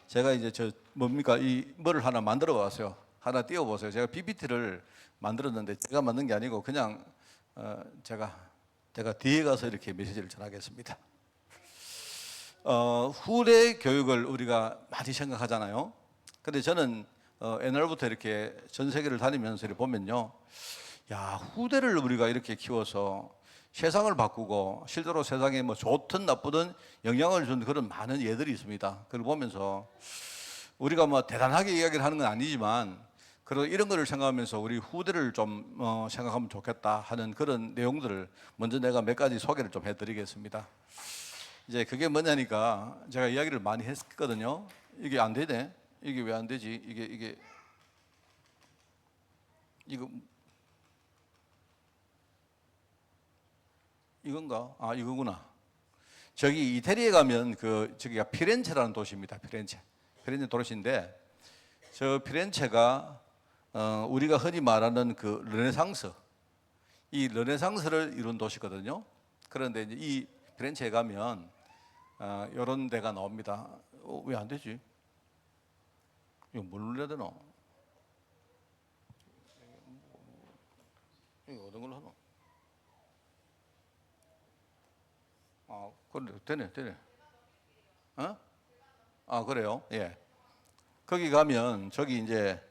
제가 이제 이 뭐를 하나 만들어 봤어요. 하나 띄워 보세요. 제가 PPT를 만들었는데 제가 만든 게 아니고 그냥 제가 뒤에 가서 이렇게 메시지를 전하겠습니다. 후대 교육을 우리가 많이 생각하잖아요. 근데 저는 옛날부터 이렇게 전 세계를 다니면서 이렇게 보면요, 야, 후대를 우리가 이렇게 키워서 세상을 바꾸고 실제로 세상에 뭐 좋든 나쁘든 영향을 준 그런 많은 예들이 있습니다. 그걸 보면서 우리가 뭐 대단하게 이야기를 하는 건 아니지만 그래도 이런 거를 생각하면서 우리 후대를 좀 생각하면 좋겠다 하는 그런 내용들을 먼저 내가 몇 가지 소개를 좀 해드리겠습니다. 이제 그게 뭐냐니까 제가 이야기를 많이 했거든요. 이게 안 되네. 이게 왜 안 되지? 이건가? 아, 이거구나. 저기 이태리에 가면 저기가 피렌체라는 도시입니다. 피렌체 도시인데 저 피렌체가 우리가 흔히 말하는 그 르네상스, 이 르네상스를 이룬 도시거든요. 그런데 이제 이 피렌체에 가면 이런 데가 나옵니다. 왜 안 되지? 이거 뭘 눌러야 되나? 이거 어떤 걸로 하노? 아, 그래, 되네. 어? 아, 그래요? 예. 거기 가면 저기 이제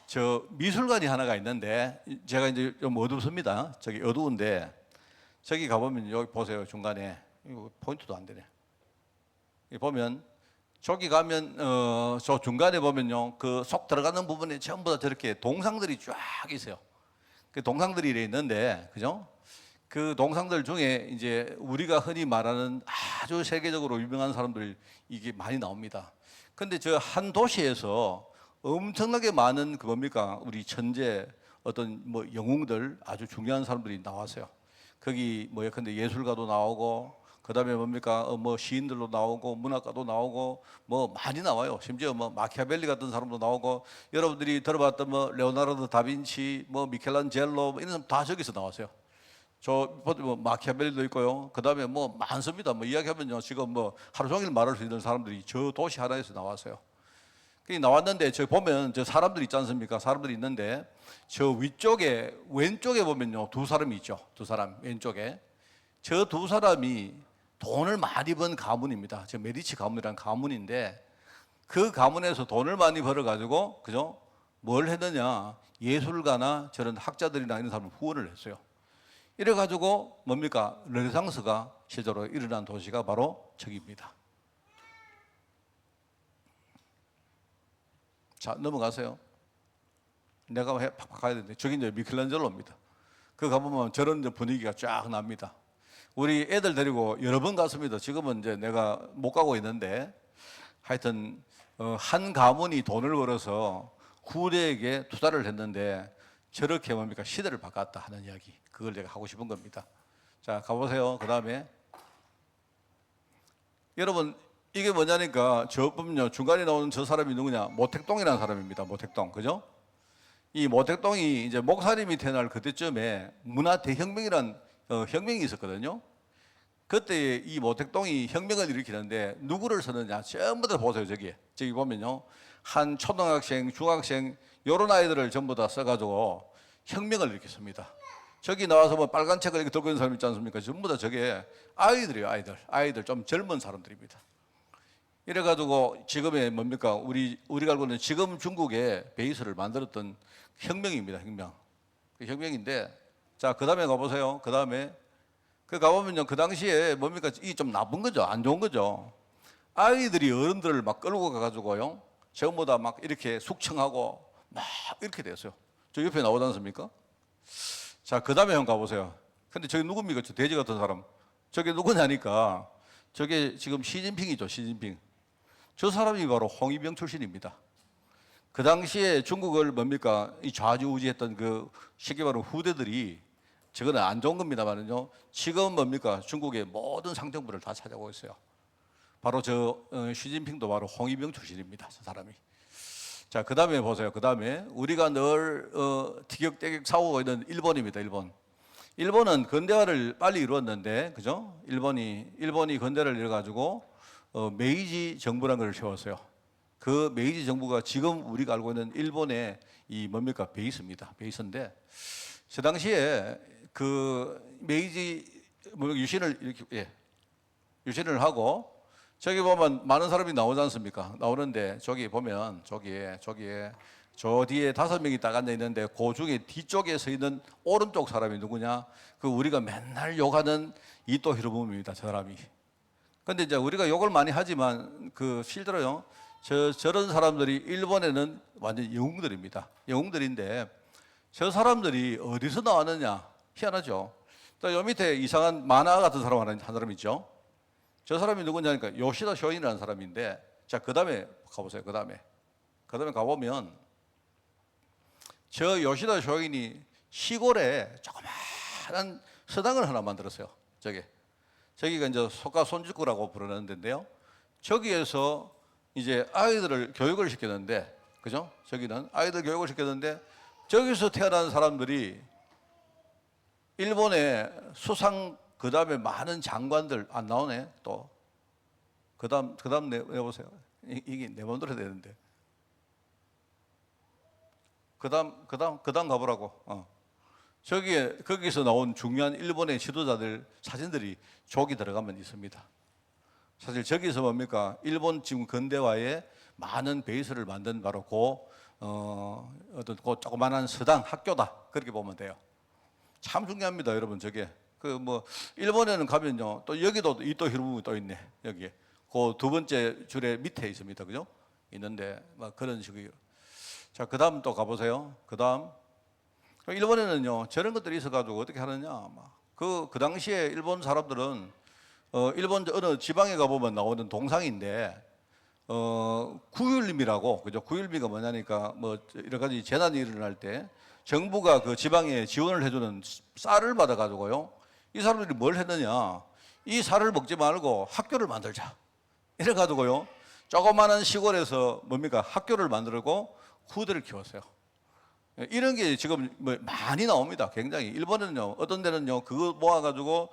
저 미술관이 하나가 있는데 제가 이제 좀 어둡습니다. 저기 어두운데 저기 가보면 여기 보세요. 중간에 이거 포인트도 안 되네. 여기 보면 저기 가면 저 중간에 보면요, 그 속 들어가는 부분에 전부 다 저렇게 동상들이 쫙 있어요. 그 동상들이 이래 있는데, 그죠? 그 동상들 중에 이제 우리가 흔히 말하는 아주 세계적으로 유명한 사람들 이게 많이 나옵니다. 근데 저 한 도시에서 엄청나게 많은 그 뭡니까? 우리 천재 어떤 뭐 영웅들 아주 중요한 사람들이 나왔어요. 거기 뭐 예컨대 예술가도 나오고 그다음에 뭡니까? 뭐 시인들도 나오고 문학가도 나오고 뭐 많이 나와요. 심지어 뭐 마키아벨리 같은 사람도 나오고 여러분들이 들어봤던 뭐 레오나르도 다빈치, 뭐 미켈란젤로 뭐 이런 사람 다 저기서 나왔어요. 뭐 마키아벨리도 있고요. 그다음에 뭐 많습니다. 뭐 이야기하면요, 지금 뭐 하루 종일 말할 수 있는 사람들이 저 도시 하나에서 나왔어요. 그 나왔는데 저 보면 저 사람들 있지 않습니까? 사람들이 있는데 저 위쪽에 왼쪽에 보면요, 두 사람이 있죠. 두 사람 왼쪽에 저 두 사람이 돈을 많이 번 가문입니다. 저 메디치 가문이라는 가문인데 그 가문에서 돈을 많이 벌어 가지고 그죠? 뭘 했느냐? 예술가나 저런 학자들이나 이런 사람을 후원을 했어요. 이래 가지고 뭡니까? 르네상스가 실제로 일어난 도시가 바로 저기입니다. 자, 넘어가세요. 내가 팍팍 가야 되는데 저기 이제 미켈란젤로입니다. 그 가보면 저런 분위기가 쫙 납니다. 우리 애들 데리고 여러 번 갔습니다. 지금은 이제 내가 못 가고 있는데 하여튼 한 가문이 돈을 벌어서 후대에게 투자를 했는데 저렇게 뭡니까? 시대를 바꿨다 하는 이야기. 그걸 제가 하고 싶은 겁니다. 자, 가보세요. 그 다음에 여러분 이게 뭐냐니까 저 보면요, 중간에 나오는 저 사람이 누구냐? 모택동이라는 사람입니다. 모택동, 그죠? 이 모택동이 이제 목사님이 태어날 그때쯤에 문화 대혁명이란 혁명이 있었거든요. 그때 이 모택동이 혁명을 일으키는데 누구를 쓰느냐? 전부 다 보세요. 저기 보면요, 한 초등학생, 중학생 요런 아이들을 전부 다 써가지고 혁명을 일으켰습니다. 저기 나와서 뭐 빨간 책을 이렇게 들고 있는 사람 있지 않습니까? 전부 다 저게 아이들이에요. 아이들 좀 젊은 사람들입니다. 이래가지고 지금의 뭡니까? 우리가 알고 있는 지금 중국의 베이스를 만들었던 혁명입니다. 혁명. 그 혁명인데, 자, 그 다음에 가보세요. 그 다음에 가보면요, 그 당시에 뭡니까? 이 좀 나쁜 거죠. 안 좋은 거죠. 아이들이 어른들을 막 끌고 가가지고요, 전부 다 막 이렇게 숙청하고 막 이렇게 됐어요. 저 옆에 나오지 않습니까? 자, 그 다음에 형 가보세요. 근데 저기 누굽니까? 저 돼지 같은 사람. 저게 누구냐니까 저게 지금 시진핑이죠. 시진핑. 저 사람이 바로 홍위병 출신입니다. 그 당시에 중국을 뭡니까? 이 좌지우지했던 그 쉽게 말하면 후대들이, 저거는 안 좋은 겁니다만은요, 지금 뭡니까? 중국의 모든 상정부를 다 차지하고 있어요. 바로 저 시진핑도 바로 홍위병 출신입니다. 저 사람이. 자, 그 다음에 보세요. 그 다음에 우리가 늘 티격태격 싸우고 있는 일본입니다. 일본은 근대화를 빨리 이루었는데, 그죠? 일본이 근대화를 이뤄가지고 메이지 정부라는 걸 세웠어요. 그 메이지 정부가 지금 우리가 알고 있는 일본의 이 뭡니까 베이스입니다. 베이스인데 저 당시에 그 메이지 뭐 유신을 이렇게 유신을 하고 저기 보면 많은 사람이 나오지 않습니까? 나오는데 저기 보면 저기에 저 뒤에 5명이 딱 앉아 있는데 그 중에 뒤쪽에 서 있는 오른쪽 사람이 누구냐? 그 우리가 맨날 욕하는 이토 히로부미입니다. 저 사람이. 근데 이제 우리가 욕을 많이 하지만 그 실제로요. 저런 사람들이 일본에는 완전 영웅들입니다. 영웅들인데 저 사람들이 어디서 나왔느냐? 희한하죠. 또 요 밑에 이상한 만화 같은 사람 한 사람 있죠. 저 사람이 누구냐니까 요시다 쇼인이라는 사람인데 자, 그다음에 가보세요. 그다음에 가보면 저 요시다 쇼인이 시골에 조그마한 서당을 하나 만들었어요. 저기가 이제 소가 손짓구라고 부르는 데인데요. 저기에서 이제 아이들을 교육을 시켰는데, 그죠? 저기는 아이들 교육을 시켰는데, 저기서 태어난 사람들이 일본의 수상, 그 다음에 많은 장관들, 안 나오네, 또. 그 다음 내보세요. 이게 내 맘대로 되는데. 그 다음 가보라고. 거기서 나온 중요한 일본의 지도자들 사진들이 족이 들어가면 있습니다. 사실 저기서 뭡니까? 일본 지금 근대화에 많은 베이스를 만든 바로 어떤 그 조그만한 서당 학교다. 그렇게 보면 돼요. 참 중요합니다, 여러분. 저게 일본에는 가면요, 또 여기도 이토 히로부미 또 있네. 여기에 그 두 번째 줄에 밑에 있습니다, 그죠? 있는데 막 그런 식이에요. 자, 그 다음 또 가보세요. 그 다음 일본에는요 저런 것들이 있어가지고 어떻게 하느냐, 그 당시에 일본 사람들은 일본 어느 지방에 가보면 나오는 동상인데 구휼림이라고, 그죠? 구휼미가 뭐냐니까 여러 가지 재난이 일어날 때 정부가 그 지방에 지원을 해주는 쌀을 받아가지고요, 이 사람들이 뭘 했느냐, 이 쌀을 먹지 말고 학교를 만들자 이래가지고요 조그마한 시골에서 학교를 만들고 후대를 키웠어요. 이런 게 지금 많이 나옵니다. 굉장히. 일본은요, 어떤 데는요, 그거 모아가지고,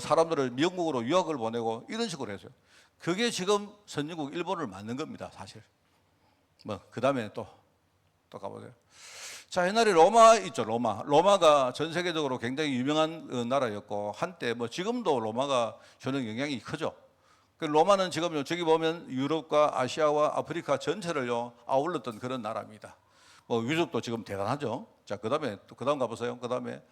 사람들을 미국으로 유학을 보내고 이런 식으로 했어요. 그게 지금 선진국 일본을 만든 겁니다, 사실. 그 다음에 또 가보세요. 자, 옛날에 로마 있죠, 로마. 로마가 전 세계적으로 굉장히 유명한 나라였고, 한때 지금도 로마가 주는 영향이 크죠. 그 로마는 지금요, 저기 보면 유럽과 아시아와 아프리카 전체를요, 아울렀던 그런 나라입니다. 유럽도 지금 대단하죠. 자, 그 다음 가보세요. 그 다음에,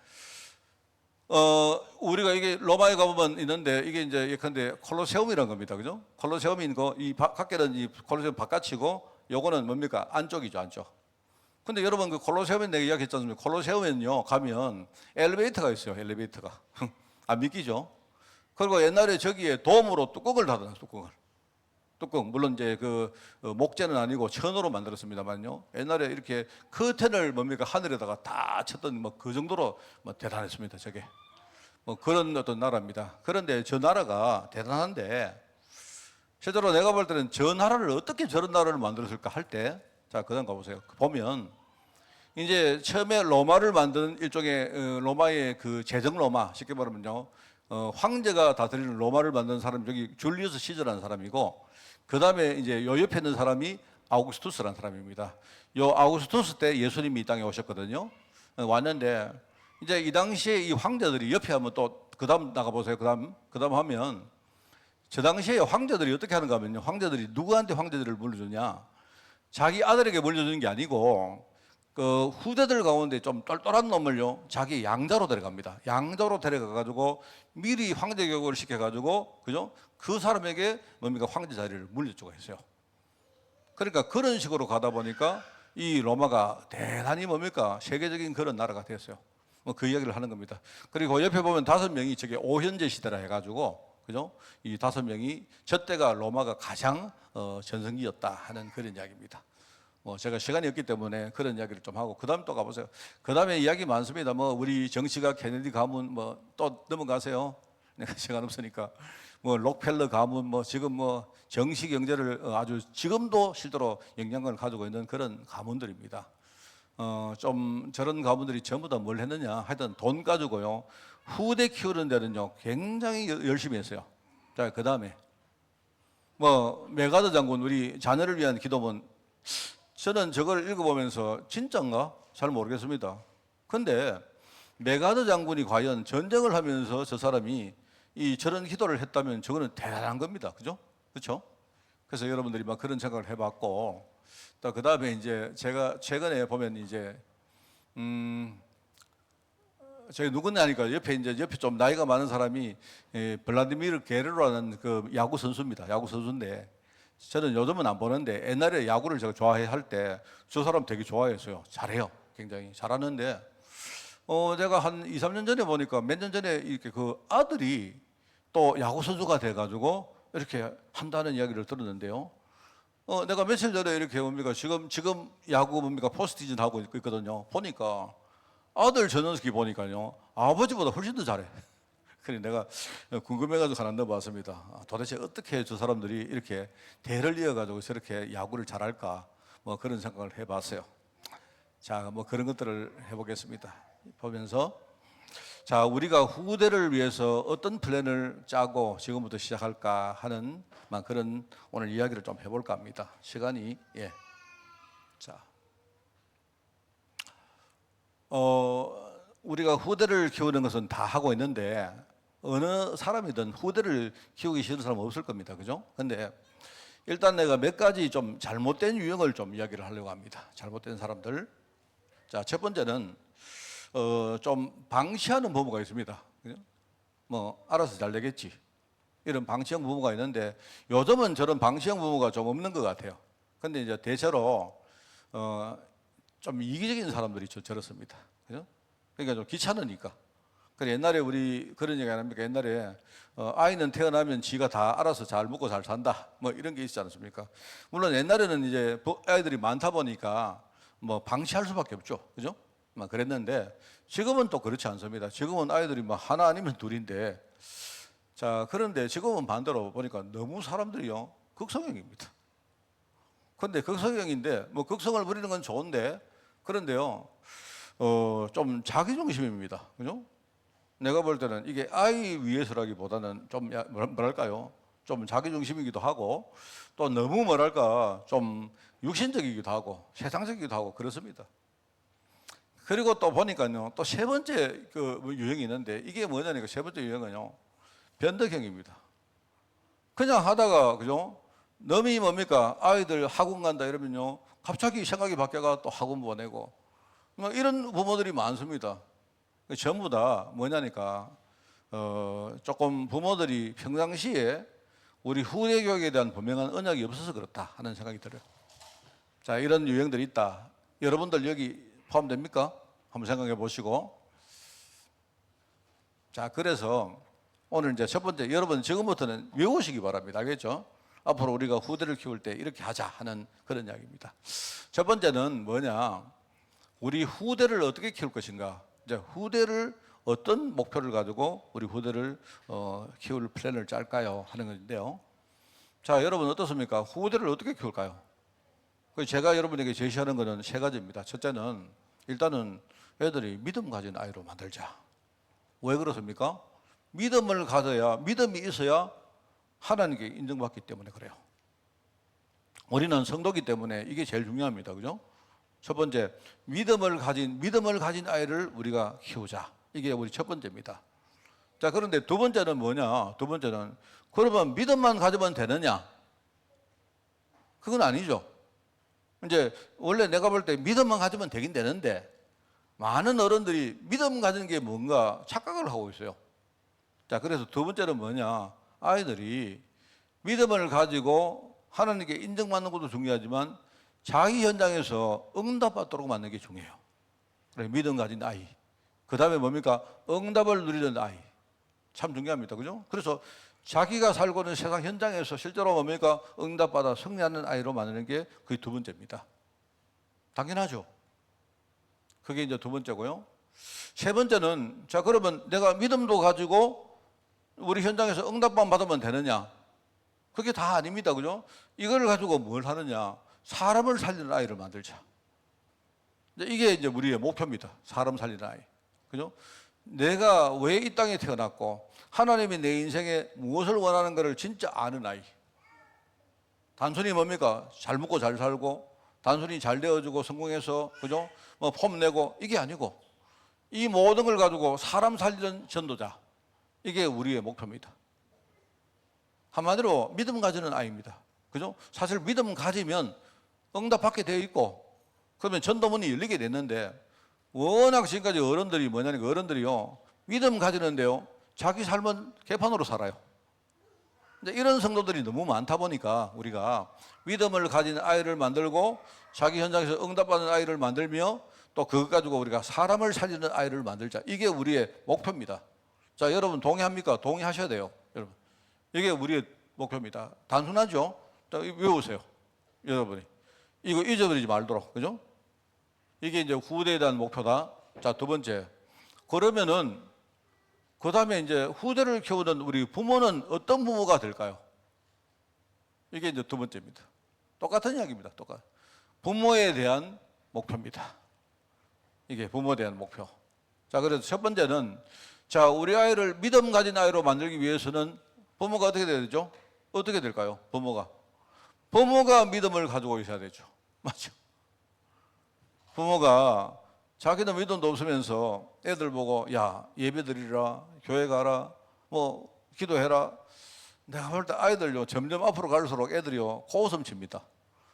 우리가 이게 로마에 가보면 있는데, 이게 이제 예컨대 콜로세움이라는 겁니다. 그죠? 콜로세움인 이 밖에는 이 콜로세움 바깥이고, 요거는 뭡니까? 안쪽이죠, 안쪽. 근데 여러분, 그 콜로세움에 내가 이야기했지 않습니까? 콜로세움에는요, 가면 엘리베이터가 있어요, 엘리베이터가. 안 믿기죠? 그리고 옛날에 저기에 돔으로 뚜껑을 닫아놨어요, 뚜껑. 물론 이제 목재는 아니고 천으로 만들었습니다만요. 옛날에 이렇게 커튼을 하늘에다가 다 쳤던 그 정도로 대단했습니다. 저게 그런 어떤 나라입니다. 그런데 저 나라가 대단한데 실제로 내가 볼 때는 저 나라를 어떻게 저런 나라를 만들었을까 할 때, 자, 그다음 가보세요. 보면 이제 처음에 로마를 만든 일종의 로마의 그 제정 로마, 쉽게 말하면요, 황제가 다스리는 로마를 만든 사람이 저기 줄리우스 시저라는 사람이고, 그 다음에 이제 요 옆에 있는 사람이 아우구스투스라는 사람입니다. 요 아우구스투스 때 예수님이 이 땅에 오셨거든요. 왔는데 이제 이 당시에 이 황제들이 옆에 하면 또 그 다음 나가보세요. 그 다음 하면 저 당시에 황제들이 어떻게 하는가 하면요, 황제들이 누구한테 황제들을 물려주냐, 자기 아들에게 물려주는 게 아니고 그 후대들 가운데 좀 똘똘한 놈을요 자기 양자로 데려갑니다. 양자로 데려가가지고 미리 황제 교육을 시켜가지고, 그죠? 그 사람에게 황제 자리를 물려주고 했어요. 그러니까 그런 식으로 가다 보니까 이 로마가 대단히 세계적인 그런 나라가 됐어요. 그 이야기를 하는 겁니다. 그리고 옆에 보면 5명이 저게 오현제 시대라 해가지고, 그죠? 이 5명이 저때가 로마가 가장 전성기였다 하는 그런 이야기입니다. 제가 시간이 없기 때문에 그런 이야기를 좀 하고, 그 다음 또 가보세요. 그 다음에 이야기 많습니다. 우리 정치가 케네디 가문 또 넘어가세요. 내가 시간 없으니까. 록펠러 가문 지금 정치 경제를 아주 지금도 실제로 영향력을 가지고 있는 그런 가문들입니다. 좀 저런 가문들이 전부 다 뭘 했느냐, 하여튼 돈 가지고요 후대 키우는 데는요 굉장히 열심히 했어요. 자, 그 다음에 뭐 메가더 장군 우리 자녀를 위한 기도문, 저는 저걸 읽어보면서 진짜인가 잘 모르겠습니다. 근데 메가더 장군이 과연 전쟁을 하면서 저 사람이 이 저런 기도를 했다면 저거는 대단한 겁니다. 그죠? 그렇죠? 그래서 여러분들이 막 그런 생각을 해봤고, 또 그 다음에 이제 제가 최근에 보면 이제 저희 누구냐 하니까 옆에 좀 나이가 많은 사람이 블라디미르 게르로라는 그 야구 선수입니다. 야구 선수인데 저는 요즘은 안 보는데 옛날에 야구를 제가 좋아할 때 저 사람 되게 좋아했어요. 잘해요. 굉장히 잘하는데 제가 한 2, 3년 전에 보니까 몇 년 전에 이렇게 그 아들이 또 야구 선수가 돼가지고 이렇게 한다는 이야기를 들었는데요. 내가 며칠 전에 이렇게 뭡니까 지금 야구 뭡니까 포스트시즌 하고 있거든요. 보니까 아들 전원ski 보니까요 아버지보다 훨씬 더 잘해. 그래 내가 궁금해가지고 하나 넣어봤습니다. 도대체 어떻게 저 사람들이 이렇게 대를 이어가지고 저렇게 야구를 잘할까 뭐 그런 생각을 해봤어요. 자, 뭐 그런 것들을 해보겠습니다. 보면서 자, 우리가 후대를 위해서 어떤 플랜을 짜고 지금부터 시작할까 하는 그런 오늘 이야기를 좀 해볼까 합니다. 시간이 자, 우리가 후대를 키우는 것은 다 하고 있는데 어느 사람이든 후대를 키우기 싫은 사람은 없을 겁니다. 그죠? 근데 일단 내가 몇 가지 좀 잘못된 유형을 좀 이야기를 하려고 합니다. 잘못된 사람들. 자, 첫 번째는 좀 방치하는 부모가 있습니다. 그죠? 뭐 알아서 잘 되겠지. 이런 방치형 부모가 있는데 요즘은 저런 방치형 부모가 좀 없는 것 같아요. 근데 이제 대체로 좀 이기적인 사람들이 저렇습니다. 그죠? 그러니까 좀 귀찮으니까. 그래 옛날에 우리 그런 얘기 안 합니까? 옛날에 아이는 태어나면 지가 다 알아서 잘 먹고 잘 산다. 뭐 이런 게 있지 않습니까? 물론 옛날에는 이제 아이들이 많다 보니까 뭐 방치할 수밖에 없죠. 그죠? 막 그랬는데 지금은 또 그렇지 않습니다. 지금은 아이들이 뭐 하나 아니면 둘인데 자, 그런데 지금은 반대로 보니까 너무 사람들이요 극성형입니다. 근데 극성형인데 뭐 극성을 부리는 건 좋은데 그런데요 좀 자기중심입니다. 그죠? 내가 볼 때는 이게 아이 위해서라기보다는 좀 뭐랄까요? 좀 자기중심이기도 하고 또 너무 뭐랄까 좀 육신적이기도 하고 세상적이기도 하고 그렇습니다. 그리고 또 보니까요 또 세 번째 그 유형이 있는데 이게 뭐냐니까 세 번째 유형은요 변덕형입니다. 그냥 하다가 그죠? 놈이 뭡니까 아이들 학원 간다 이러면요 갑자기 생각이 바뀌어가 또 학원 보내고 뭐 이런 부모들이 많습니다. 전부 다 뭐냐니까 조금 부모들이 평상시에 우리 후대 교육에 대한 분명한 언약이 없어서 그렇다 하는 생각이 들어요. 자, 이런 유형들이 있다. 여러분들 여기 포함됩니까? 한번 생각해 보시고. 자, 그래서 오늘 이제 첫 번째 여러분 지금부터는 외우시기 바랍니다. 알겠죠? 앞으로 우리가 후대를 키울 때 이렇게 하자 하는 그런 이야기입니다. 첫 번째는 뭐냐? 우리 후대를 어떻게 키울 것인가? 이제 후대를 어떤 목표를 가지고 우리 후대를 키울 플랜을 짤까요? 하는 건데요. 자, 여러분 어떻습니까? 후대를 어떻게 키울까요? 제가 여러분에게 제시하는 것은 세 가지입니다. 첫째는 일단은 애들이 믿음 가진 아이로 만들자. 왜 그렇습니까? 믿음을 가져야 믿음이 있어야 하나님께 인정받기 때문에 그래요. 우리는 성도기 때문에 이게 제일 중요합니다. 그죠? 첫 번째, 믿음을 가진 아이를 우리가 키우자. 이게 우리 첫 번째입니다. 자, 그런데 두 번째는 뭐냐? 두 번째는 그러면 믿음만 가지면 되느냐? 그건 아니죠. 이제 원래 내가 볼 때 믿음만 가지면 되긴 되는데 많은 어른들이 믿음 가지는 게 뭔가 착각을 하고 있어요. 자, 그래서 두 번째는 뭐냐? 아이들이 믿음을 가지고 하나님께 인정받는 것도 중요하지만 자기 현장에서 응답받도록 만드는 게 중요해요. 그래, 믿음 가진 아이. 그 다음에 뭡니까? 응답을 누리는 아이. 참 중요합니다. 그죠? 그래서 자기가 살고 있는 세상 현장에서 실제로 뭡니까? 응답받아 승리하는 아이로 만드는 게 그게 두 번째입니다. 당연하죠. 그게 이제 두 번째고요. 세 번째는 자, 그러면 내가 믿음도 가지고 우리 현장에서 응답만 받으면 되느냐? 그게 다 아닙니다. 그죠? 이걸 가지고 뭘 하느냐? 사람을 살리는 아이를 만들자. 이게 이제 우리의 목표입니다. 사람 살리는 아이. 그죠? 내가 왜 이 땅에 태어났고, 하나님이 내 인생에 무엇을 원하는 것을 진짜 아는 아이. 단순히 뭡니까? 잘 먹고 잘 살고, 단순히 잘 되어주고 성공해서, 그죠? 뭐 폼 내고, 이게 아니고, 이 모든 걸 가지고 사람 살리는 전도자. 이게 우리의 목표입니다. 한마디로 믿음 가지는 아이입니다. 그죠? 사실 믿음 가지면 응답받게 되어 있고, 그러면 전도문이 열리게 됐는데, 워낙 지금까지 어른들이 뭐냐니까 어른들이요, 믿음 가지는데요, 자기 삶은 개판으로 살아요. 이런 성도들이 너무 많다 보니까 우리가 믿음을 가진 아이를 만들고 자기 현장에서 응답받는 아이를 만들며 또 그것 가지고 우리가 사람을 살리는 아이를 만들자. 이게 우리의 목표입니다. 자, 여러분 동의합니까? 동의하셔야 돼요. 여러분. 이게 우리의 목표입니다. 단순하죠? 자, 외우세요. 여러분이. 이거 잊어버리지 말도록. 그죠? 이게 이제 후대에 대한 목표다. 자, 두 번째. 그러면은 그 다음에 이제 후대를 키우는 우리 부모는 어떤 부모가 될까요? 이게 이제 두 번째입니다. 똑같은 이야기입니다. 부모에 대한 목표입니다. 이게 부모에 대한 목표. 자, 그래서 첫 번째는, 자, 우리 아이를 믿음 가진 아이로 만들기 위해서는 부모가 어떻게 돼야 되죠? 어떻게 될까요? 부모가 믿음을 가지고 있어야 되죠. 맞죠? 부모가 자기는 믿음도 없으면서 애들 보고, 야, 예배 드리라, 교회 가라, 뭐 기도해라. 내가 볼 때 아이들요, 점점 앞으로 갈수록 애들이요, 코웃음 칩니다.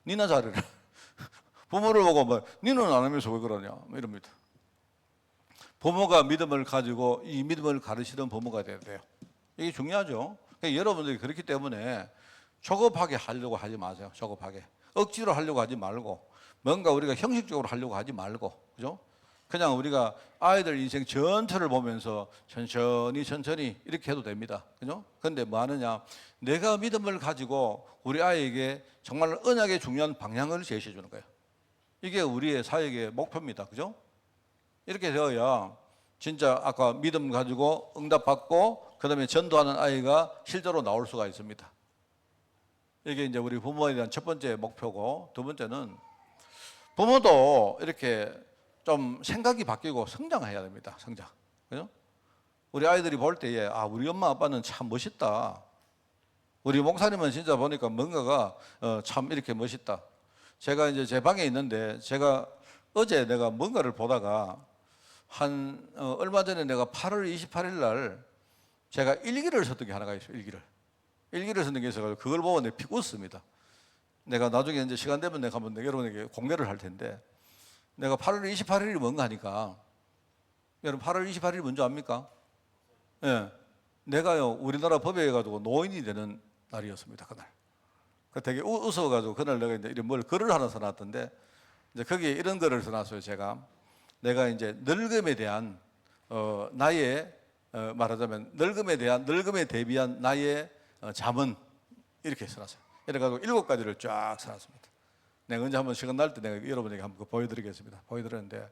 니나 잘해라. 부모를 보고 뭐, 니는 안 하면서 왜 그러냐, 뭐 이럽니다. 부모가 믿음을 가지고 이 믿음을 가르치는 부모가 돼야 돼요. 이게 중요하죠. 그러니까 여러분들이 그렇기 때문에 조급하게 하려고 하지 마세요. 조급하게. 억지로 하려고 하지 말고, 뭔가 우리가 형식적으로 하려고 하지 말고, 그죠? 그냥 우리가 아이들 인생 전체를 보면서 천천히 이렇게 해도 됩니다. 그죠? 근데 뭐 하느냐? 내가 믿음을 가지고 우리 아이에게 정말 언약의 중요한 방향을 제시해 주는 거예요. 이게 우리의 사역의 목표입니다. 그죠? 이렇게 되어야 진짜 아까 믿음 가지고 응답받고 그다음에 전도하는 아이가 실제로 나올 수가 있습니다. 이게 이제 우리 부모에 대한 첫 번째 목표고, 두 번째는 부모도 이렇게 좀 생각이 바뀌고 성장해야 됩니다. 성장. 그죠? 우리 아이들이 볼 때에, 아, 우리 엄마 아빠는 참 멋있다. 우리 목사님은 진짜 보니까 뭔가가 참 이렇게 멋있다. 제가 이제 제 방에 있는데, 제가 어제 내가 뭔가를 보다가 얼마 전에 내가 8월 28일 날 제가 일기를 썼던 게 하나가 있어요. 일기를 썼던 게 있어서 그걸 보고 내가 피 웃습니다. 내가 나중에 이제 시간 되면 내가 한번 여러분에게 공개를 할 텐데, 내가 8월 28일이 뭔가 하니까, 여러분 8월 28일이 뭔지 압니까? 예. 내가요, 우리나라 법에 가지고 노인이 되는 날이었습니다, 그날. 그 되게 웃어가지고 그날 내가 이제 이런 뭘 글을 하나 써놨던데, 이제 거기에 이런 글을 써놨어요, 제가. 내가 이제 늙음에 대한, 나의, 말하자면 늙음에 대비한 나의 잠언, 이렇게 써놨어요. 이래가지고 7가지를 쫙 써놨습니다. 내가 언제 한번 시간 날 때 내가 여러분에게 한번 보여드리겠습니다. 보여드렸는데,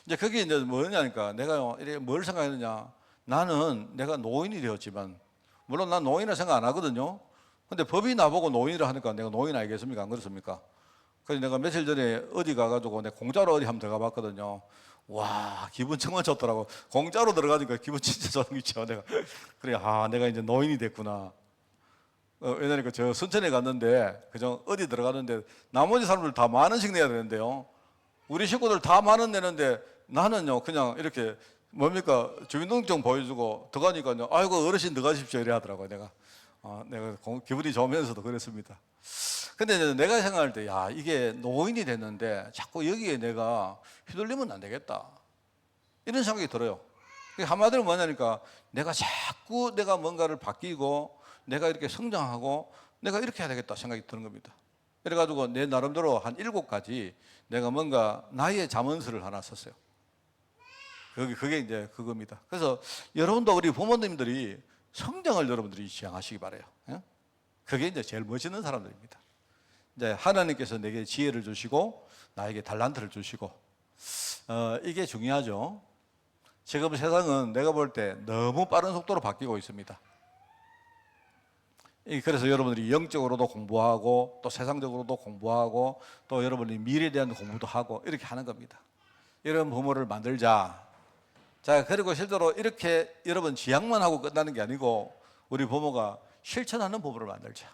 이제 그게 이제 뭐냐니까, 내가 이렇게 뭘 생각했느냐. 나는 내가 노인이 되었지만, 물론 난 노인을 생각 안 하거든요. 근데 법이 나보고 노인이라 하니까 내가 노인 아니겠습니까? 안 그렇습니까? 그래서 내가 며칠 전에 어디 가가지고 내가 공짜로 어디 한번 들어가 봤거든요. 와, 기분 정말 좋더라고. 공짜로 들어가니까 기분 진짜 좋은 거 있죠. 내가. 그래, 아, 내가 이제 노인이 됐구나. 옛날에 저 순천에 갔는데, 그죠? 어디 들어가는데, 나머지 사람들 다 10,000원씩 내야 되는데요. 우리 식구들 다 10,000원 내는데, 나는요, 그냥 이렇게, 뭡니까? 주민등록증 보여주고, 들어가니까요, 아이고, 어르신 들어가십시오. 이래 하더라고요, 내가. 내가 기분이 좋으면서도 그랬습니다. 근데 이제 내가 생각할 때, 야, 이게 노인이 됐는데, 자꾸 여기에 내가 휘둘리면 안 되겠다. 이런 생각이 들어요. 한마디로 뭐냐니까, 내가 자꾸 내가 뭔가를 바뀌고, 내가 이렇게 성장하고 내가 이렇게 해야 되겠다 생각이 드는 겁니다. 그래가지고 내 나름대로 한 7가지 내가 뭔가 나의 잠언서를 하나 썼어요. 그게 이제 그겁니다. 그래서 여러분도 우리 부모님들이 성장을 여러분들이 지향하시기 바라요. 그게 이제 제일 멋있는 사람들입니다. 이제 하나님께서 내게 지혜를 주시고 나에게 달란트를 주시고, 이게 중요하죠. 지금 세상은 내가 볼 때 너무 빠른 속도로 바뀌고 있습니다. 그래서 여러분들이 영적으로도 공부하고 또 세상적으로도 공부하고 또 여러분이 미래에 대한 공부도 하고 이렇게 하는 겁니다. 이런 부모를 만들자. 자, 그리고 실제로 이렇게 여러분 지향만 하고 끝나는 게 아니고 우리 부모가 실천하는 부모를 만들자.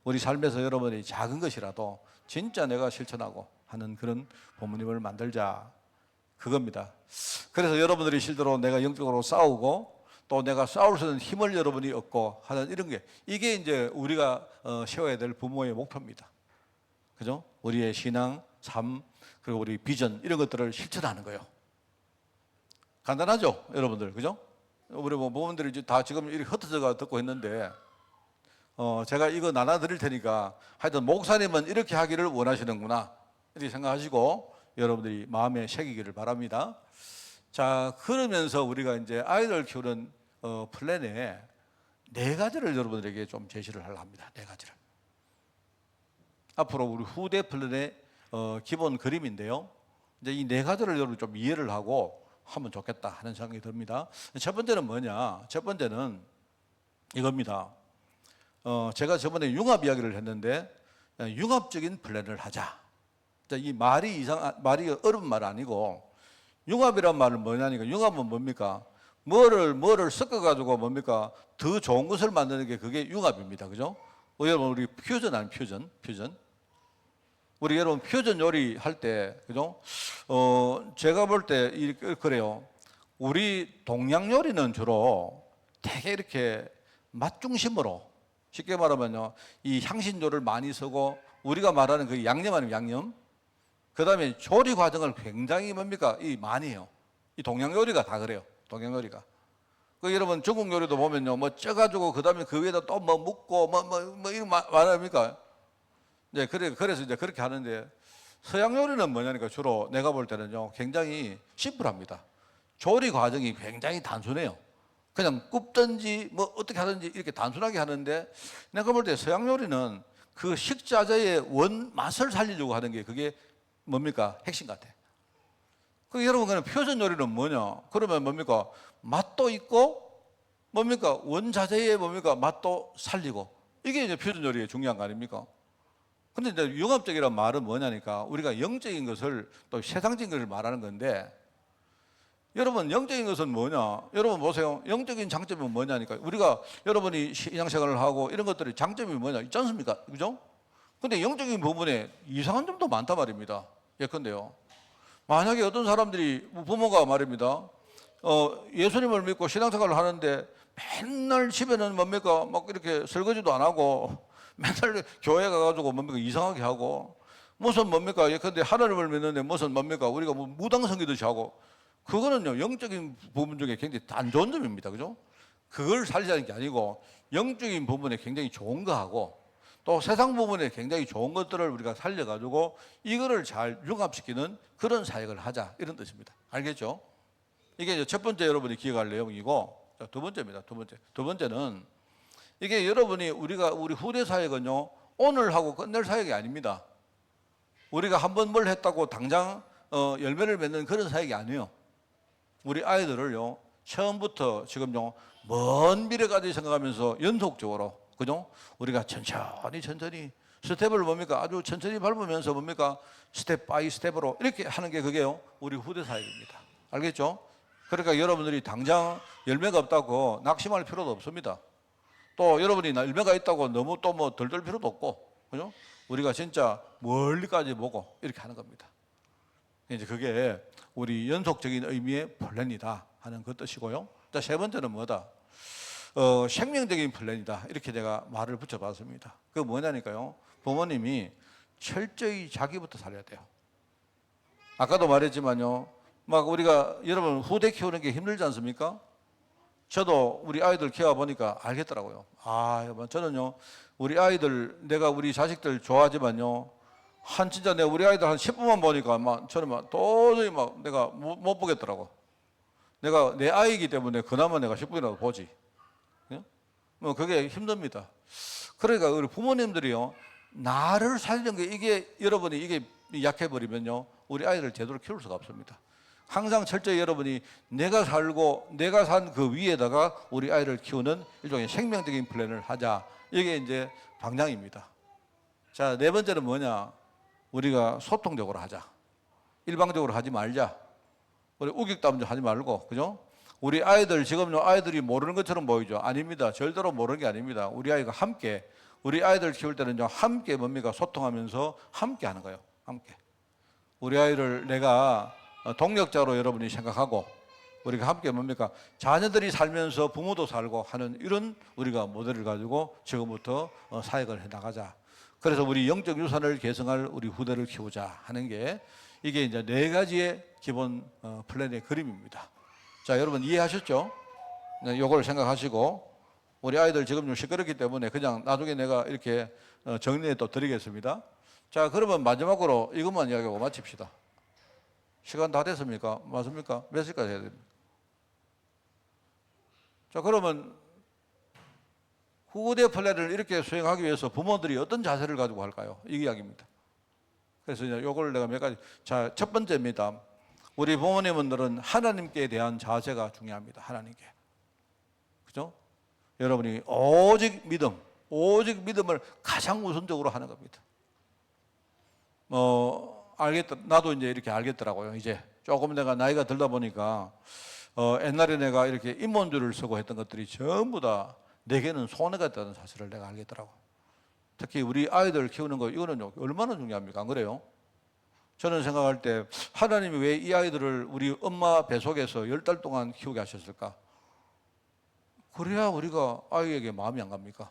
우리 삶에서 여러분이 작은 것이라도 진짜 내가 실천하고 하는 그런 부모님을 만들자, 그겁니다. 그래서 여러분들이 실제로 내가 영적으로 싸우고 또 내가 싸울 수 있는 힘을 여러분이 얻고 하는 이런 게, 이게 이제 우리가 세워야 될 부모의 목표입니다. 그죠? 우리의 신앙, 삶, 그리고 우리 비전, 이런 것들을 실천하는 거예요. 간단하죠, 여러분들, 그죠? 우리 뭐 부모님들이 다 지금 이렇게 흩어져가 듣고 있는데, 제가 이거 나눠드릴 테니까 하여튼 목사님은 이렇게 하기를 원하시는구나, 이렇게 생각하시고 여러분들이 마음에 새기기를 바랍니다. 자, 그러면서 우리가 이제 아이들 키우는 플랜에 4가지를 여러분들에게 좀 제시를 하려고 합니다. 4가지를. 앞으로 우리 후대 플랜의 기본 그림인데요. 이제 이 4가지를 여러분 좀 이해를 하고 하면 좋겠다 하는 생각이 듭니다. 첫 번째는 뭐냐? 첫 번째는 이겁니다. 제가 저번에 융합 이야기를 했는데, 융합적인 플랜을 하자. 이 말이 어려운 말 아니고, 융합이란 말은 뭐냐니까, 융합은 뭡니까? 뭐를 섞어가지고 뭡니까? 더 좋은 것을 만드는 게 그게 융합입니다. 그죠? 여러분, 우리 퓨전 아니면 퓨전? 우리 여러분 퓨전 요리 할 때, 그죠? 제가 볼 때 그래요. 우리 동양 요리는 주로 되게 이렇게 맛 중심으로, 쉽게 말하면요, 이 향신료를 많이 쓰고, 우리가 말하는 그 양념 아니면 양념, 그 다음에 조리 과정을 굉장히 뭡니까? 많이 해요. 이 동양 요리가 다 그래요. 동양 요리가. 그 여러분 중국 요리도 보면요, 뭐 쪄가지고 그 다음에 그 위에다 또 뭐 묻고 뭐 이런 말합니까? 네, 그래서 이제 그렇게 하는데, 서양 요리는 뭐냐니까 주로 내가 볼 때는요, 굉장히 심플합니다. 조리 과정이 굉장히 단순해요. 그냥 굽든지 뭐 어떻게 하든지 이렇게 단순하게 하는데, 내가 볼 때 서양 요리는 그 식자재의 원 맛을 살리려고 하는 게 그게 뭡니까? 핵심 같아. 그 여러분, 그냥 표준 요리는 뭐냐? 그러면 뭡니까? 맛도 있고 뭡니까? 원자재의 뭡니까? 맛도 살리고, 이게 이제 표준 요리의 중요한 거 아닙니까? 근데 이제 융합적이란 말은 뭐냐니까, 우리가 영적인 것을 또 세상적인 것을 말하는 건데, 여러분 영적인 것은 뭐냐? 여러분 보세요. 영적인 장점은 뭐냐니까, 우리가 여러분이 신앙생활을 하고 이런 것들이 장점이 뭐냐? 있지 않습니까? 그죠? 근데 영적인 부분에 이상한 점도 많단 말입니다. 예컨대요, 만약에 어떤 사람들이 부모가 말입니다, 예수님을 믿고 신앙생활을 하는데 맨날 집에는 뭡니까? 막 이렇게 설거지도 안 하고 맨날 교회 가가지고 뭡니까? 이상하게 하고, 무슨 뭡니까? 예컨대 하나님을 믿는데 무슨 뭡니까? 우리가 뭐 무당 섬기듯이 하고, 그거는요, 영적인 부분 중에 굉장히 안 좋은 점입니다. 그죠? 그걸 살리자는 게 아니고, 영적인 부분에 굉장히 좋은 거 하고, 또 세상 부분에 굉장히 좋은 것들을 우리가 살려가지고 이거를 잘 융합시키는 그런 사역을 하자, 이런 뜻입니다. 알겠죠? 이게 이제 첫 번째 여러분이 기억할 내용이고, 두 번째입니다. 두 번째는 이게 여러분이 우리 후대 사역은요, 오늘 하고 끝낼 사역이 아닙니다. 우리가 한번 뭘 했다고 당장 열매를 맺는 그런 사역이 아니에요. 우리 아이들을요, 처음부터 지금요, 먼 미래까지 생각하면서 연속적으로, 그죠? 우리가 천천히 스텝을 뭡니까? 아주 천천히 밟으면서 뭡니까? 스텝 바이 스텝으로 이렇게 하는 게 그게요, 우리 후대 사역입니다. 알겠죠? 그러니까 여러분들이 당장 열매가 없다고 낙심할 필요도 없습니다. 또 여러분이 열매가 있다고 너무 또 뭐 덜 필요도 없고, 그죠? 우리가 진짜 멀리까지 보고 이렇게 하는 겁니다. 이제 그게 우리 연속적인 의미의 플랜이다 하는 그 뜻이고요. 자, 세 번째는 뭐다? 생명적인 플랜이다. 이렇게 제가 말을 붙여봤습니다. 그게 뭐냐니까요, 부모님이 철저히 자기부터 살려야 돼요. 아까도 말했지만요, 막 우리가 여러분 후대 키우는 게 힘들지 않습니까? 저도 우리 아이들 키워보니까 알겠더라고요. 저는요, 우리 아이들, 내가 우리 자식들 좋아하지만요, 진짜 내가 우리 아이들 한 10분만 보니까 저는 도저히 내가 못 보겠더라고. 내가 내 아이이기 때문에 그나마 내가 10분이라도 보지. 뭐 그게 힘듭니다. 그러니까 우리 부모님들이요, 나를 살리는 게, 이게 여러분이 이게 약해버리면요, 우리 아이를 제대로 키울 수가 없습니다. 항상 철저히 여러분이 내가 살고 내가 산 그 위에다가 우리 아이를 키우는 일종의 생명적인 플랜을 하자. 이게 이제 방향입니다. 자, 네 번째는 뭐냐? 우리가 소통적으로 하자. 일방적으로 하지 말자. 우리 우격담 하지 말고, 그죠? 우리 아이들, 지금요, 아이들이 모르는 것처럼 보이죠? 아닙니다. 절대로 모르는 게 아닙니다. 우리 아이가 함께 우리 아이들 키울 때는요, 함께 뭡니까? 소통하면서 함께 하는 거예요. 함께. 우리 아이를 내가 동력자로 여러분이 생각하고 우리가 함께 뭡니까? 자녀들이 살면서 부모도 살고 하는 이런 우리가 모델을 가지고 지금부터 사역을 해 나가자. 그래서 우리 영적 유산을 계승할 우리 후대를 키우자 하는 게 이게 이제 네 가지의 기본 플랜의 그림입니다. 자, 여러분 이해하셨죠? 네, 요걸 생각하시고 우리 아이들 지금 좀 시끄럽기 때문에 그냥 나중에 내가 이렇게 정리해 또 드리겠습니다. 자, 그러면 마지막으로 이것만 이야기하고 마칩시다. 시간 다 됐습니까? 맞습니까? 몇 시까지 해야 됩니까? 자, 그러면 후대 플랜을 이렇게 수행하기 위해서 부모들이 어떤 자세를 가지고 할까요? 이 이야기입니다. 그래서 이제 요걸 내가 몇 가지. 자, 첫 번째입니다. 우리 부모님들은 하나님께 대한 자세가 중요합니다. 하나님께. 그죠? 여러분이 오직 믿음을 가장 우선적으로 하는 겁니다. 나도 이제 이렇게 알겠더라고요. 이제 조금 내가 나이가 들다 보니까 옛날에 내가 이렇게 인문주를 쓰고 했던 것들이 전부 다 내게는 손해가 있다는 사실을 내가 알겠더라고. 특히 우리 아이들 키우는 거 이거는 얼마나 중요합니까? 안 그래요? 저는 생각할 때 하나님이 왜 이 아이들을 우리 엄마 뱃속에서 10달 동안 키우게 하셨을까? 그래야 우리가 아이에게 마음이 안 갑니까?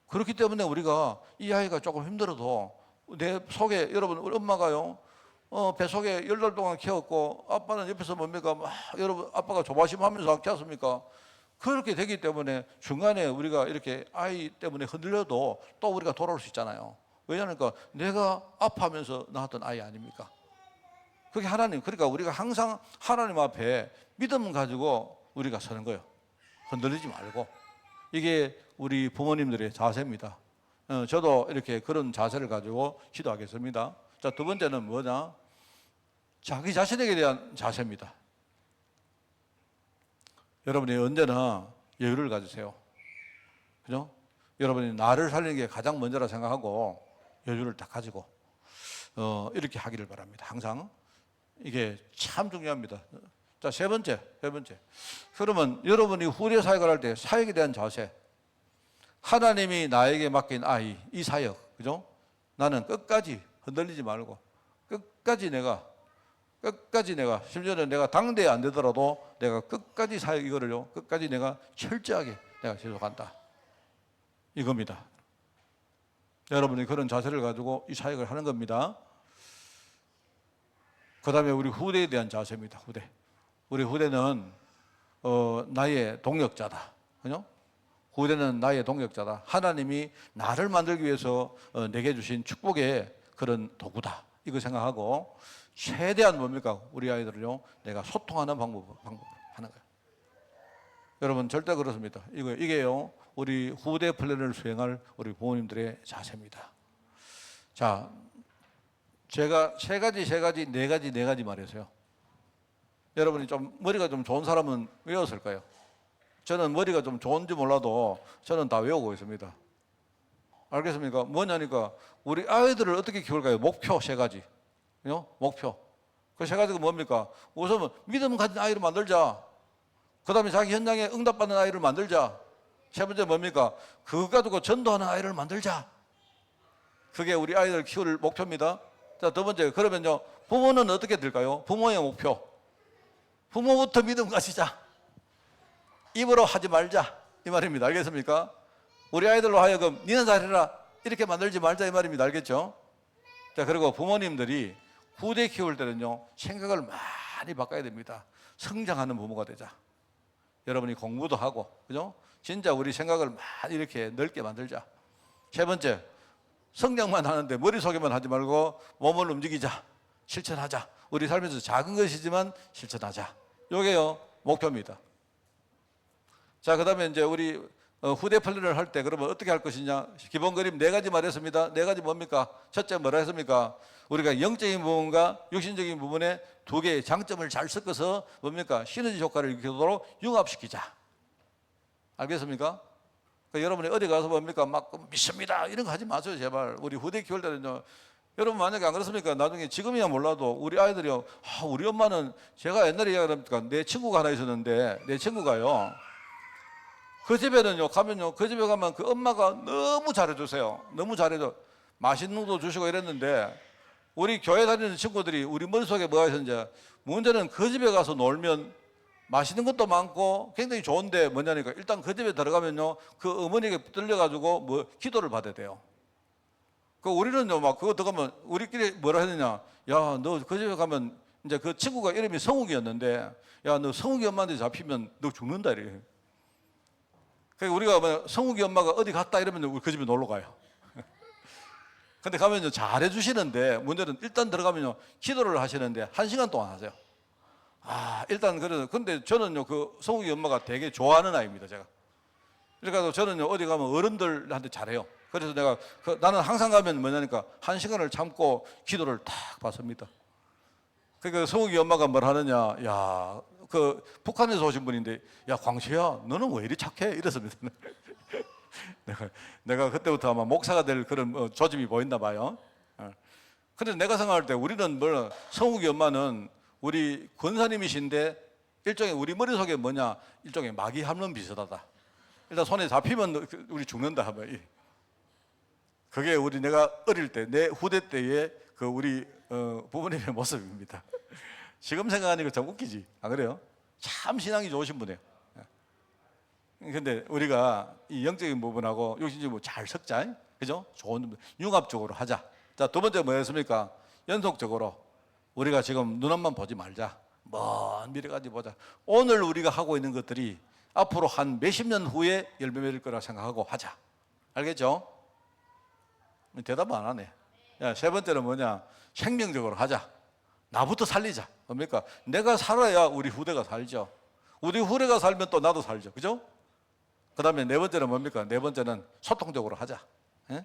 그렇기 때문에 우리가 이 아이가 조금 힘들어도 내 속에 여러분 우리 엄마가요 뱃속에 10달 동안 키웠고 아빠는 옆에서 뭡니까? 막 여러분 아빠가 조바심하면서 키웠습니까? 그렇게 되기 때문에 중간에 우리가 이렇게 아이 때문에 흔들려도 또 우리가 돌아올 수 있잖아요. 왜냐하니까 내가 아파하면서 낳았던 아이 아닙니까? 그게 하나님. 그러니까 우리가 항상 하나님 앞에 믿음 가지고 우리가 서는 거예요. 흔들리지 말고. 이게 우리 부모님들의 자세입니다. 저도 이렇게 그런 자세를 가지고 기도하겠습니다. 자, 두 번째는 뭐냐? 자기 자신에게 대한 자세입니다. 여러분이 언제나 여유를 가지세요. 그죠? 여러분이 나를 살리는 게 가장 먼저라 생각하고 여유를 딱 가지고 이렇게 하기를 바랍니다. 항상 이게 참 중요합니다. 자, 세 번째. 그러면 여러분이 후대 사역을 할 때 사역에 대한 자세. 하나님이 나에게 맡긴 아이, 이 사역, 그죠? 나는 끝까지 흔들리지 말고 끝까지 내가 심지어는 내가 당대에 안 되더라도 내가 끝까지 사역 이거를요 끝까지 내가 철저하게 내가 지속한다 이겁니다. 여러분이 그런 자세를 가지고 이 사역을 하는 겁니다. 그 다음에 우리 후대에 대한 자세입니다. 우리 후대는 나의 동력자다. 그죠? 후대는 나의 동력자다. 하나님이 나를 만들기 위해서 내게 주신 축복의 그런 도구다. 이거 생각하고 최대한 뭡니까? 우리 아이들을요 내가 소통하는 방법으로 하는 거예요. 여러분 절대 그렇습니다. 이게요 우리 후대 플랜을 수행할 우리 부모님들의 자세입니다. 자, 제가 세 가지 네 가지 말했어요. 여러분이 좀 머리가 좀 좋은 사람은 외웠을까요? 저는 머리가 좀 좋은지 몰라도 저는 다 외우고 있습니다. 알겠습니까? 뭐냐니까 우리 아이들을 어떻게 키울까요? 목표 세 가지. 목표. 그 세 가지가 뭡니까? 우선은 믿음 가진 아이를 만들자. 그 다음에 자기 현장에 응답받는 아이를 만들자. 세 번째 뭡니까? 그거 가지고 전도하는 아이를 만들자. 그게 우리 아이들 키울 목표입니다. 자, 두 번째, 그러면요, 부모는 어떻게 될까요? 부모의 목표. 부모부터 믿음 가지자. 입으로 하지 말자. 이 말입니다. 알겠습니까? 우리 아이들로 하여금 니는 잘해라. 이렇게 만들지 말자. 이 말입니다. 알겠죠? 자, 그리고 부모님들이 후대 키울 때는요, 생각을 많이 바꿔야 됩니다. 성장하는 부모가 되자. 여러분이 공부도 하고, 그죠? 진짜 우리 생각을 많이 이렇게 넓게 만들자. 세 번째, 성장만 하는데 머릿속에만 하지 말고 몸을 움직이자. 실천하자. 우리 살면서 작은 것이지만 실천하자. 요게요, 목표입니다. 자, 그 다음에 이제 우리 후대 플랜을 할 때 그러면 어떻게 할 것이냐. 기본 그림 네 가지 말했습니다. 네 가지 뭡니까? 첫째 뭐라 했습니까? 우리가 영적인 부분과 육신적인 부분에 두 개의 장점을 잘 섞어서 뭡니까? 시너지 효과를 일으키도록 융합시키자. 알겠습니까? 그러니까 여러분이 어디 가서 뭡니까? 막 믿습니다. 이런 거 하지 마세요, 제발. 우리 후대 키울 때는요. 여러분 만약에 안 그렇습니까? 나중에 지금이야 몰라도 우리 아이들이요. 우리 엄마는 제가 옛날에 이야기합니까? 내 친구가 하나 있었는데 내 친구가요. 그 집에는요 가면요, 그 집에 가면 그 엄마가 너무 잘해주세요. 너무 잘해줘. 맛있는 것도 주시고 이랬는데, 우리 교회 다니는 친구들이 우리 머릿속에 뭐가 있었는지, 문제는 그 집에 가서 놀면 맛있는 것도 많고 굉장히 좋은데 뭐냐니까, 일단 그 집에 들어가면요 그 어머니에게 붙들려가지고 뭐 기도를 받아야 돼요. 그 우리는요 막 그거 들어가면 우리끼리 뭐라 했느냐, 야 너 그 집에 가면, 이제 그 친구가 이름이 성욱이었는데, 야 너 성욱이 엄마한테 잡히면 너 죽는다 이래. 그러니까 우리가 뭐 성욱이 엄마가 어디 갔다 이러면 우리 그 집에 놀러 가요. 근데 가면요 잘해 주시는데, 문제는 일단 들어가면요 기도를 하시는데 1시간 동안 하세요. 일단 그래서, 근데 저는요 그 성욱이 엄마가 되게 좋아하는 아이입니다, 제가. 그러니까 저는요 어디 가면 어른들한테 잘해요. 그래서 내가 나는 항상 가면 뭐냐니까 1시간을 참고 기도를 딱 받습니다. 그러니까 성욱이 엄마가 뭘 하느냐, 야 그 북한에서 오신 분인데, 야 광채야 너는 왜 이리 착해 이랬습니다. 내가 그때부터 아마 목사가 될 그런 조짐이 보였나 봐요. 그래서 내가 생각할 때 우리는 성욱이 엄마는 우리 권사님이신데 일종의 우리 머릿속에 뭐냐, 일종의 마귀 함론 비슷하다. 일단 손에 잡히면 우리 죽는다. 그게 내가 어릴 때, 내 후대 때의 그 우리 부모님의 모습입니다. 지금 생각하니까 참 웃기지, 안 그래요? 참 신앙이 좋으신 분이에요. 근데 우리가 이 영적인 부분하고 육신적인 부분 잘 섞자, 그죠? 좋은 융합적으로 하자. 자, 두 번째 뭐였습니까? 연속적으로 우리가 지금 눈앞만 보지 말자. 먼 미래까지 보자. 오늘 우리가 하고 있는 것들이 앞으로 한 몇십 년 후에 열매 맺을 거라 생각하고 하자. 알겠죠? 대답 안 하네. 야, 세 번째는 뭐냐? 생명적으로 하자. 나부터 살리자. 뭡니까? 내가 살아야 우리 후대가 살죠. 우리 후대가 살면 또 나도 살죠. 그죠? 그 다음에 네 번째는 뭡니까? 네 번째는 소통적으로 하자. 예?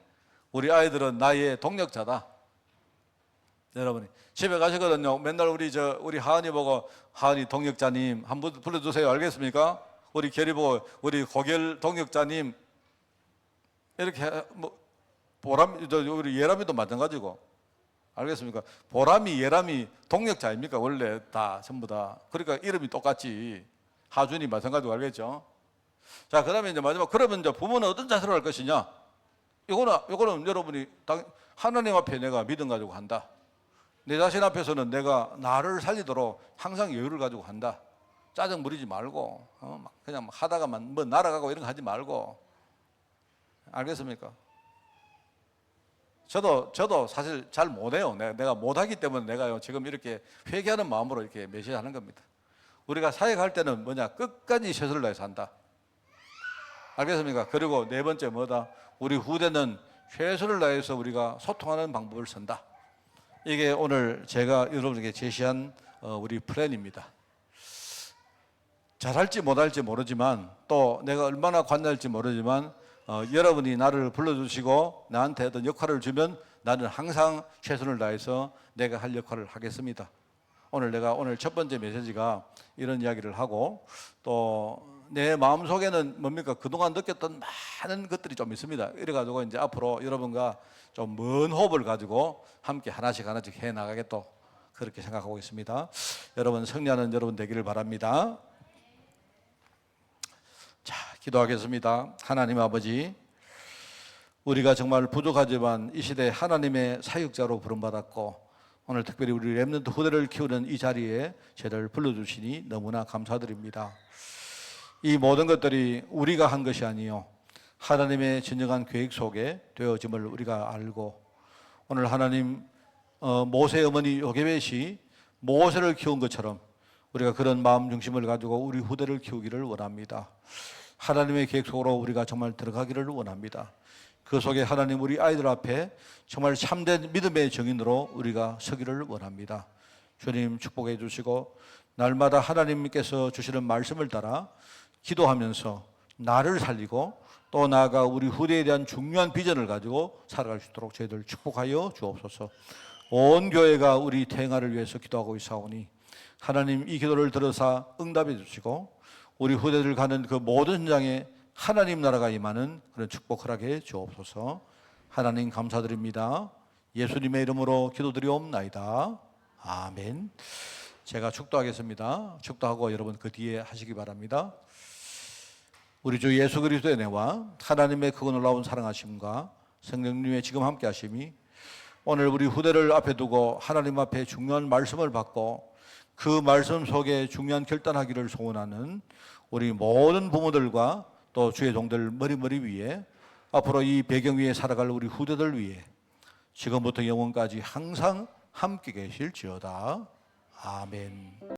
우리 아이들은 나의 동력자다. 여러분이 집에 가시거든요. 맨날 우리 하은이 보고, 하은이 동력자님 한번 불러주세요. 알겠습니까? 우리 결이 보고, 우리 고결 동력자님, 이렇게 우리 예람이도 마찬가지고. 알겠습니까? 보람이, 예람이 동력자 아닙니까? 원래 다 전부 다. 그러니까 이름이 똑같지. 하준이 마찬가지고, 알겠죠? 자, 그 다음에 이제 마지막, 그러면 이제 부모는 어떤 자세로 할 것이냐? 이거는 여러분이 하나님 앞에 내가 믿음 가지고 한다. 내 자신 앞에서는 내가 나를 살리도록 항상 여유를 가지고 한다. 짜증 부리지 말고, 그냥 하다가만 뭐 날아가고 이런 거 하지 말고. 알겠습니까? 저도 사실 잘 못해요. 내가 못하기 때문에 내가 지금 이렇게 회개하는 마음으로 이렇게 메시지하는 겁니다. 우리가 사역할 때는 뭐냐? 끝까지 최선을 다해서 한다. 알겠습니까? 그리고 네 번째 뭐다? 우리 후대는 최선을 다해서 우리가 소통하는 방법을 쓴다. 이게 오늘 제가 여러분에게 제시한 우리 플랜입니다. 잘할지 못할지 모르지만, 또 내가 얼마나 관대할지 모르지만, 여러분이 나를 불러주시고 나한테 어떤 역할을 주면 나는 항상 최선을 다해서 내가 할 역할을 하겠습니다. 오늘 첫 번째 메시지가 이런 이야기를 하고, 또 내 마음속에는 뭡니까? 그동안 느꼈던 많은 것들이 좀 있습니다. 이래가지고 이제 앞으로 여러분과 좀 먼 호흡을 가지고 함께 하나씩 해 나가겠다, 그렇게 생각하고 있습니다. 여러분 승리하는 여러분 되기를 바랍니다. 자, 기도하겠습니다. 하나님 아버지, 우리가 정말 부족하지만 이 시대에 하나님의 사역자로 부름받았고, 오늘 특별히 우리 렘넌트 후대를 키우는 이 자리에 저를 불러주시니 너무나 감사드립니다. 이 모든 것들이 우리가 한 것이 아니요, 하나님의 진정한 계획 속에 되어짐을 우리가 알고, 오늘 하나님 모세 어머니 요게벳이 모세를 키운 것처럼 우리가 그런 마음 중심을 가지고 우리 후대를 키우기를 원합니다. 하나님의 계획 속으로 우리가 정말 들어가기를 원합니다. 그 속에 하나님 우리 아이들 앞에 정말 참된 믿음의 증인으로 우리가 서기를 원합니다. 주님 축복해 주시고, 날마다 하나님께서 주시는 말씀을 따라 기도하면서 나를 살리고, 또 나아가 우리 후대에 대한 중요한 비전을 가지고 살아갈 수 있도록 저희들 축복하여 주옵소서. 온 교회가 우리 태행아를 위해서 기도하고 있사오니 하나님 이 기도를 들으사 응답해 주시고, 우리 후대들 가는 그 모든 현장에 하나님 나라가 임하는 그런 축복 허락해 주옵소서. 하나님 감사드립니다. 예수님의 이름으로 기도드리옵나이다. 아멘. 제가 축도하겠습니다. 축도하고 여러분 그 뒤에 하시기 바랍니다. 우리 주 예수 그리스도의 은혜와 하나님의 크고 놀라운 사랑하심과 성령님의 지금 함께 하심이 오늘 우리 후대를 앞에 두고 하나님 앞에 중요한 말씀을 받고 그 말씀 속에 중요한 결단하기를 소원하는 우리 모든 부모들과 또 주의 종들 머리 위에 앞으로 이 배경 위에 살아갈 우리 후대들 위해 지금부터 영원까지 항상 함께 계실지어다. 아멘.